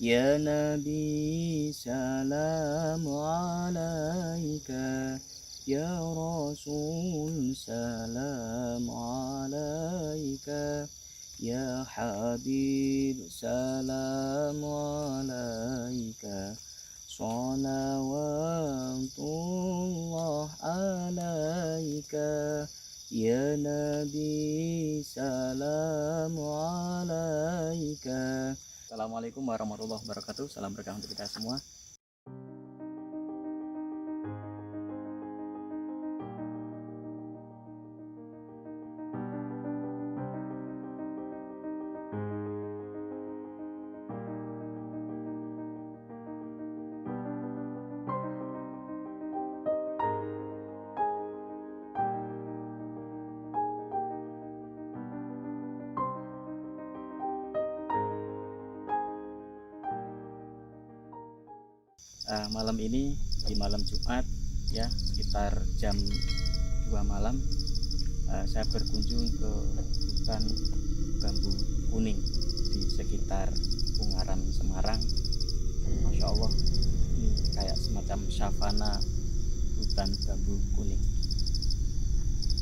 Ya Nabi salam alaika, Ya Rasul salam alaika, Ya Habib salam alaika, salawatullah alaika, Ya Nabi salam alaika. Assalamualaikum warahmatullahi wabarakatuh. Salam berkah untuk kita semua. Malam ini di malam Jumat ya, sekitar jam 2 malam saya berkunjung ke hutan bambu kuning di sekitar Ungaran, Semarang. Masya Allah, ini kayak semacam savana hutan bambu kuning.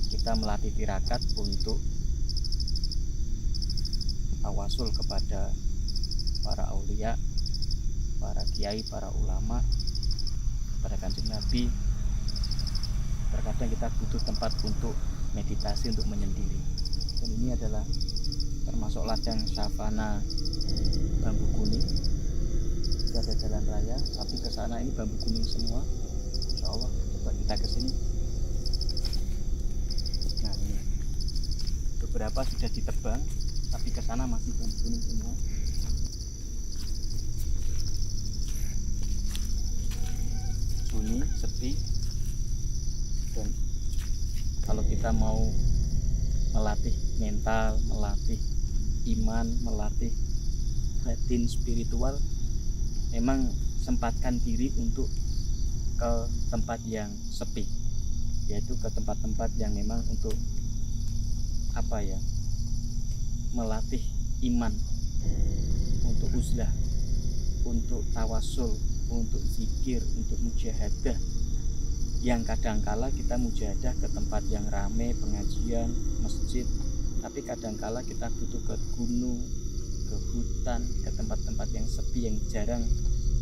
Kita melatih tirakat untuk tawasul kepada para aulia, para kiai, para ulama, kepada Kanjeng Nabi. Terkadang kita butuh tempat untuk meditasi, untuk menyendiri. Dan ini adalah termasuk ladang savana bambu kuning. Itu ada jalan raya, tapi ke sana ini bambu kuning semua. Insya Allah, coba kita ke sini. Nah, ini beberapa sudah ditebang, tapi ke sana masih bambu kuning semua. Sunyi, sepi, dan kalau kita mau melatih mental, melatih iman, melatih batin spiritual, memang sempatkan diri untuk ke tempat yang sepi, yaitu ke tempat-tempat yang memang untuk melatih iman, untuk uzlah, untuk tawasul, untuk zikir, untuk mujahadah. Yang kadangkala kita mujahadah ke tempat yang ramai, pengajian, masjid, tapi kadangkala kita butuh ke gunung, ke hutan, ke tempat-tempat yang sepi, yang jarang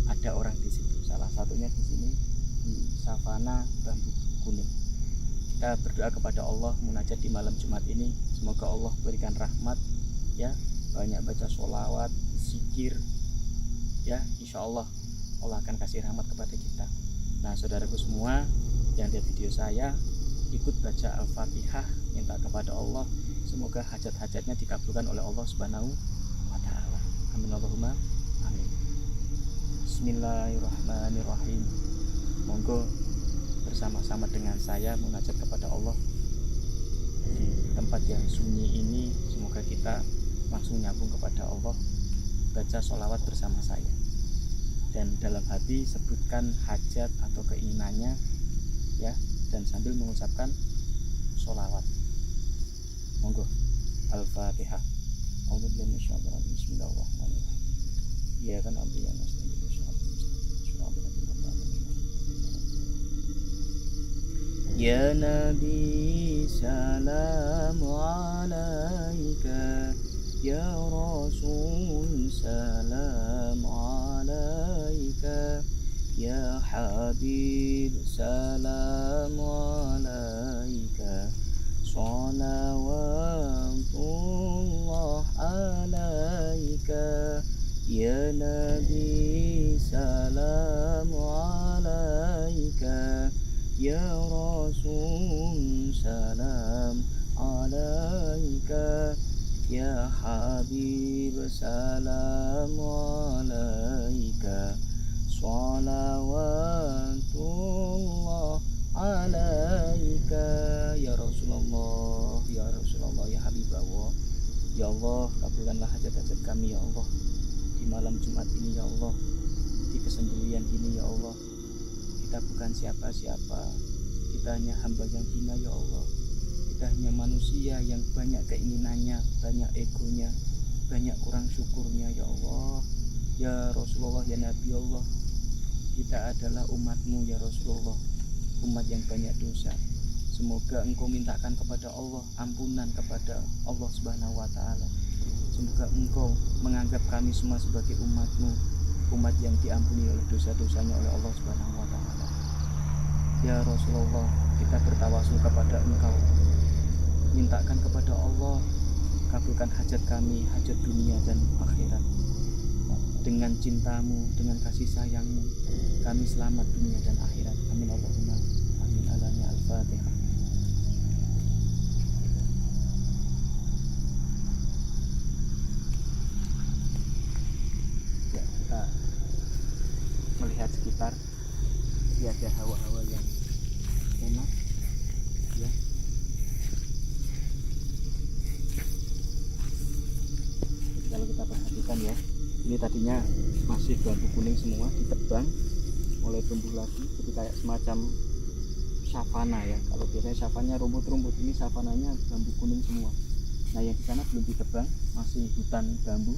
ada orang di situ. Salah satunya di sini, di savana bambu kuning. Kita berdoa kepada Allah, munajat di malam Jumat ini, semoga Allah berikan rahmat, ya, banyak baca sholawat, zikir, ya, insya Allah Allah akan kasih rahmat kepada kita. Nah, saudaraku semua yang lihat video saya, ikut baca Al-Fatihah, minta kepada Allah semoga hajat-hajatnya dikabulkan oleh Allah Subhanahu wa Ta'ala. Amin Allahumma amin. Bismillahirrahmanirrahim. Monggo bersama-sama dengan saya munajat kepada Allah di tempat yang sunyi ini. Semoga kita langsung nyambung kepada Allah. Baca sholawat bersama saya, dan dalam hati sebutkan hajat atau keinginannya, ya, dan sambil mengucapkan sholawat. Monggo. Al-Fatihah. Bismillahirrahmanirrahim. Ya kan Ya Nabi salam alaika, Ya Rasul salam alaika, Ya Habib salam alaika, salawatullah alaika, Ya Nabi salam alaika, Ya Rasul salam alaika, Ya Habib salam alaika, salawatullah alaika, Ya Rasulullah, Ya Rasulullah, Ya Habib Allah. Ya Allah, kabulkanlah hajat-hajat kami ya Allah di malam Jumat ini ya Allah, di kesendirian ini ya Allah. Kita bukan siapa-siapa, kita hanya hamba yang hina ya Allah. Kita hanya manusia yang banyak keinginannya, banyak egonya, banyak kurang syukurnya ya Allah. Ya Rasulullah, ya Nabi Allah, kita adalah umatmu ya Rasulullah, umat yang banyak dosa. Semoga engkau mintakan kepada Allah ampunan kepada Allah Subhanahu wa Ta'ala. Semoga engkau menganggap kami semua sebagai umatmu, umat yang diampuni oleh dosa-dosanya oleh Allah Subhanahu wa Ta'ala. Ya Rasulullah, kita bertawasul kepada engkau, mintakan kepada Allah, kabulkan hajat kami, hajat dunia dan akhirat. Dengan cintamu, dengan kasih sayangmu, kami selamat dunia dan akhirat. Amin Allahumma amin. Alani al-Fatihah. Ya, kita melihat sekitar, ya, ada hawa-hawa yang enak, ya. Jadi kalau kita perhatikan ya, ini tadinya masih bambu kuning semua, ditebang, mulai tumbuh lagi, jadi kayak semacam savana ya. Kalau biasanya savana rumput-rumput, ini savananya bambu kuning semua. Nah yang di sana belum ditebang, masih hutan bambu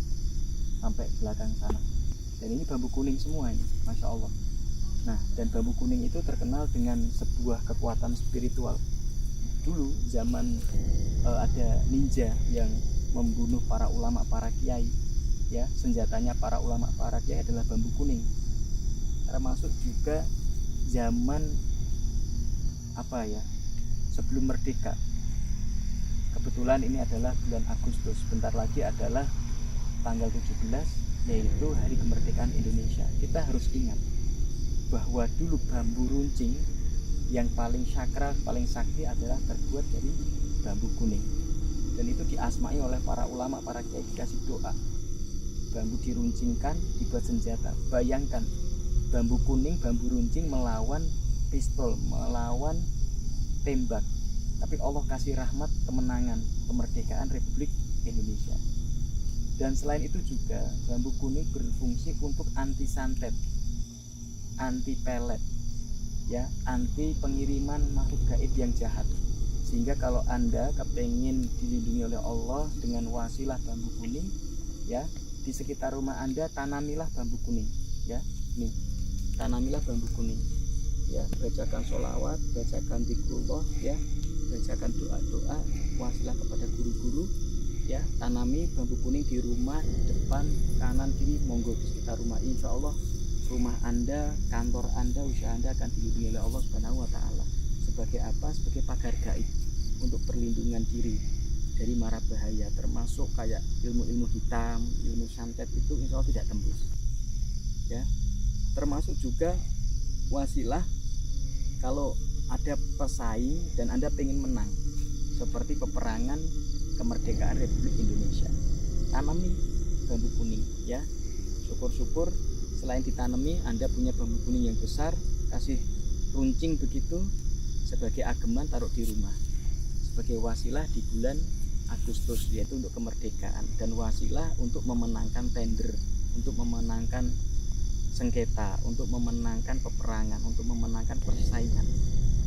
sampai belakang sana. Dan ini bambu kuning semua ini, Masya Allah. Nah, dan bambu kuning itu terkenal dengan sebuah kekuatan spiritual. Dulu zaman ada ninja yang membunuh para ulama, para kiai, ya, senjatanya para ulama, para kiai adalah bambu kuning. Termasuk juga zaman apa ya, sebelum merdeka. Kebetulan ini adalah bulan Agustus, bentar lagi adalah tanggal 17, yaitu hari kemerdekaan Indonesia. Kita harus ingat bahwa dulu bambu runcing yang paling sakral, paling sakti adalah terbuat dari bambu kuning. Dan itu diasmai oleh para ulama, para kiai, dikasih doa. Bambu diruncingkan, dibuat senjata. Bayangkan, bambu kuning, bambu runcing melawan pistol, melawan tembak. Tapi Allah kasih rahmat, kemenangan, kemerdekaan Republik Indonesia. Dan selain itu juga bambu kuning berfungsi untuk anti santet, anti pelet, ya, anti pengiriman makhluk gaib yang jahat. Sehingga kalau Anda kepengen dilindungi oleh Allah dengan wasilah bambu kuning, ya, di sekitar rumah Anda tanamilah bambu kuning, ya. Nih, tanamilah bambu kuning, ya. Bacakan sholawat, bacakan zikrullah, ya, bacakan doa-doa, wasilah kepada guru-guru, ya. Tanami bambu kuning di rumah, depan, kanan, kiri, monggo di sekitar rumah. Insya Allah rumah Anda, kantor Anda, usaha Anda akan dilindungi oleh Allah Subhanahu wa Ta'ala. Sebagai apa? Sebagai pagar gaib untuk perlindungan diri dari mara bahaya, termasuk kayak ilmu-ilmu hitam, ilmu santet itu insya Allah tidak tembus, ya. Termasuk juga wasilah kalau ada pesaing dan Anda pengen menang, seperti peperangan kemerdekaan Republik Indonesia. Tanami bambu kuning, ya. Syukur-syukur selain ditanami Anda punya bambu kuning yang besar, kasih runcing begitu sebagai ageman, taruh di rumah sebagai wasilah di bulan Agustus, yaitu untuk kemerdekaan, dan wasilah untuk memenangkan tender, untuk memenangkan sengketa, untuk memenangkan peperangan, untuk memenangkan persaingan.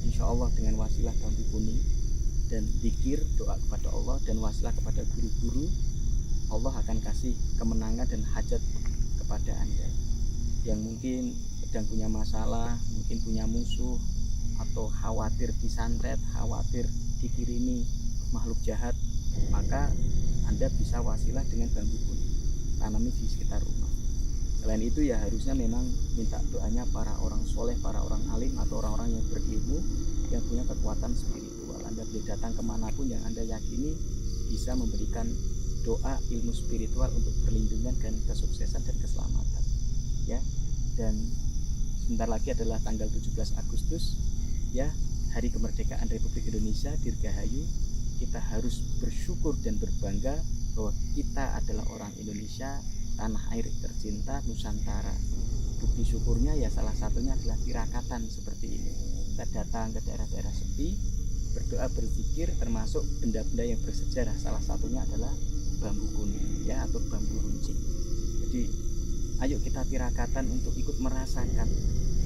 Insya Allah dengan wasilah bambu kuning dan zikir, doa kepada Allah, dan wasilah kepada guru-guru, Allah akan kasih kemenangan dan hajat kepada Anda yang mungkin sedang punya masalah, mungkin punya musuh, atau khawatir disantet, khawatir dikirimi makhluk jahat, maka Anda bisa wasilah dengan bambu kuning, tanami di sekitar rumah. Selain itu ya harusnya memang minta doanya para orang soleh, para orang alim, atau orang-orang yang berilmu, yang punya kekuatan spiritual. Anda boleh datang kemanapun yang Anda yakini bisa memberikan doa ilmu spiritual untuk perlindungan dan kesuksesan dan keselamatan, ya. Dan sebentar lagi adalah tanggal 17 Agustus, ya, hari kemerdekaan Republik Indonesia, Dirgahayu. Kita harus bersyukur dan berbangga bahwa kita adalah orang Indonesia, tanah air tercinta Nusantara. Bukti syukurnya ya salah satunya adalah tirakatan seperti ini. Kita datang ke daerah-daerah sepi, berdoa, berzikir, termasuk benda-benda yang bersejarah. Salah satunya adalah bambu kuning, ya, atau bambu runcing. Jadi ayo kita tirakatan untuk ikut merasakan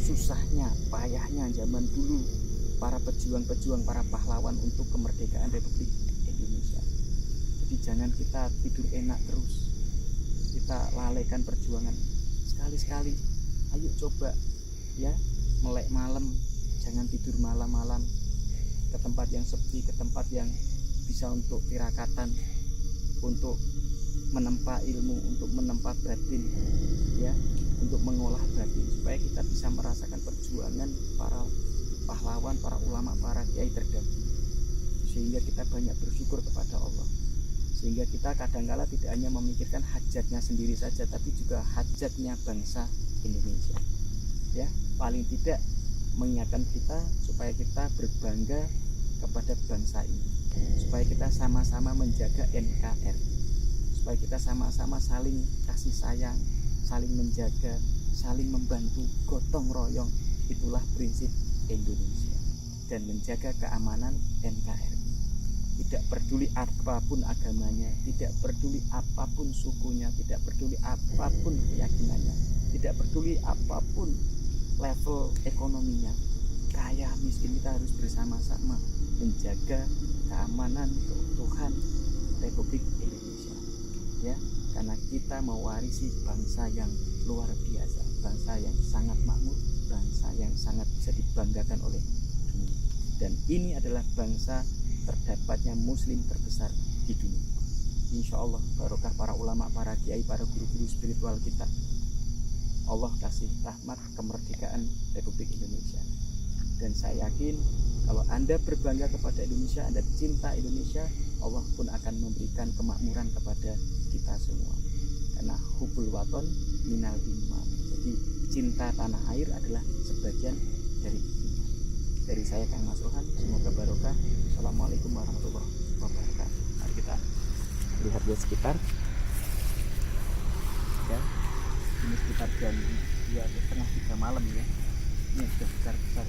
susahnya, payahnya zaman dulu para pejuang-pejuang, para pahlawan untuk kemerdekaan Republik Indonesia. Jadi jangan kita tidur enak terus, kita lalaikan perjuangan sekali-sekali ayo coba ya, melek malam, jangan tidur malam-malam, ke tempat yang sepi, ke tempat yang bisa untuk tirakatan, untuk menempa ilmu, untuk menempa batin ya, untuk mengolah batin, supaya kita bisa merasakan perjuangan para pahlawan, para ulama, para kiai terdahulu, sehingga kita banyak bersyukur kepada Allah, sehingga kita kadangkala tidak hanya memikirkan hajatnya sendiri saja, tapi juga hajatnya bangsa Indonesia ya, paling tidak mengingatkan kita supaya kita berbangga kepada bangsa ini, supaya kita sama-sama menjaga NKRI, supaya kita sama-sama saling kasih sayang, saling menjaga, saling membantu, gotong royong. Itulah prinsip Indonesia, dan menjaga keamanan NKRI. Tidak peduli apapun agamanya, tidak peduli apapun sukunya, tidak peduli apapun keyakinannya, tidak peduli apapun level ekonominya, kaya miskin, kita harus bersama-sama menjaga keamanan, keutuhan Republik Indonesia ya, karena kita mewarisi bangsa yang luar biasa, bangsa yang sangat makmur, bangsa yang sangat bisa dibanggakan oleh dunia, dan ini adalah bangsa terdapatnya muslim terbesar di dunia. Insya Allah barokah para ulama, para kiai, para guru-guru spiritual kita, Allah kasih rahmat kemerdekaan Republik Indonesia. Dan saya yakin kalau Anda berbangga kepada Indonesia, Anda cinta Indonesia, Allah pun akan memberikan kemakmuran kepada kita semua. Karena hubul waton minal iman. Jadi cinta tanah air adalah sebagian dari iman. Dari saya Kang Mas Rohan, semoga barokah. Assalamualaikum warahmatullahi wabarakatuh. Mari kita lihat di sekitar ya. Ini sekitar jam 2 atau setengah 3 malam ya. Ini sudah besar-besar.